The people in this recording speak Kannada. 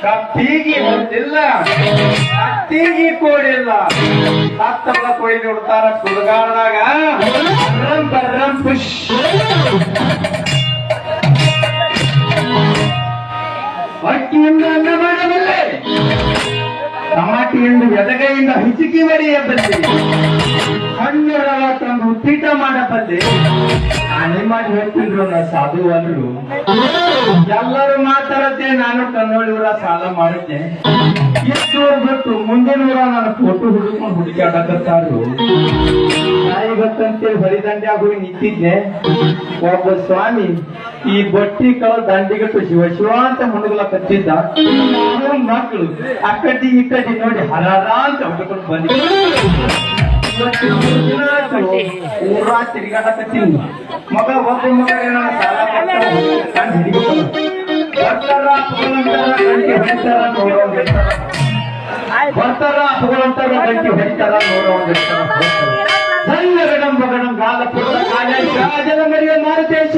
ಕತ್ತಿಗೆ ಹೊಂದಿಲ್ಲ, ಕತ್ತಿಗೆ ಕೋಡಿಲ್ಲ. ಹತ್ತಲ್ಲ ಕೊಯ್ದು ಬಿಡ್ತಾರ ಸುಡುಗಾಡದಾಗ. ಬರ್ರಂ ಬರ್ರಂ ಪುಷ್. ಅಕ್ಕಿಯಿಂದ ಅನ್ನ ಮಾಡಬಲ್ಲೆ, ಟಮಾಟಿಯಿಂದ ಎದಗೈಯಿಂದ ಹಿಚಿಕಿ ಬರೆಯಬಲ್ಲೆ, ಹಣ್ಣು ರವ ತಂದು ಉಪ್ಪಿಟ ಮಾಡಬಲ್ಲೆ. ನಾನೇ ಮಾಡಿ ಹೇಳ್ತಿದ್ರು ನಾ ಸಾಧು ಅಲ್ರು. ಎಲ್ಲರೂ ಮಾತಾಡತ್ತೆ, ನಾನು ಕನ್ನೋಳಿವರ ಸಾಲ ಮಾಡುತ್ತೆ. ಎಷ್ಟು ಬಿಟ್ಟು ಮುಂದಿನವರ ನನ್ನ ಫೋಟೋ ಹುಡುಕೊಂಡು ಹುಡುಕಾಡಕತ್ತಾರು. ನಾಯಿಗತ್ತಂತೆ ಹೊರಿದಂಡ್ಯಾಗ ಹೋಗಿ ನಿಂತಿದ್ದೆ. ಒಬ್ಬ ಸ್ವಾಮಿ ಈ ಬಟ್ಟಿ ಕಳ ದಂಡಿಗಟ್ಟು ಶಿವ ಶಿವ ಅಂತ ಮುಣುಗ್ಲಕತ್ತಿದ್ದ. ಮಕ್ಕಳು ಅಕ್ಕಡಿ ಈ ಕಡೆ ನೋಡಿ ಹರಾರ ಅಂತ ಹುಡುಕೊಂಡು ಊರ ತಿರುಗಾಡಕತ್ತೀನಿ. ಮಗ ಒಬ್ಬ ಮಗ ಸಾಲ ಬರ್ತಾರ ಅಪ್ಪಗಳಂತಾರ ಗಂಟೆ ಹೊಡಿತಾರ ನೋಡೋಂಗಿರ್ತಾರ, ಬರ್ತಾರ ಅಪ್ಪಗಳಂತಾರ ಗಂಟೆ ಹೊಡಿತಾರ ನೋಡೋಂಗಿರ್ತಾರ. ಗಡಂ ಬಗಡಂ ಗಾಲ ಪುಟ್ಟ ಕಾಲ ಮರಿಯ ಮಾರುತೇಶ.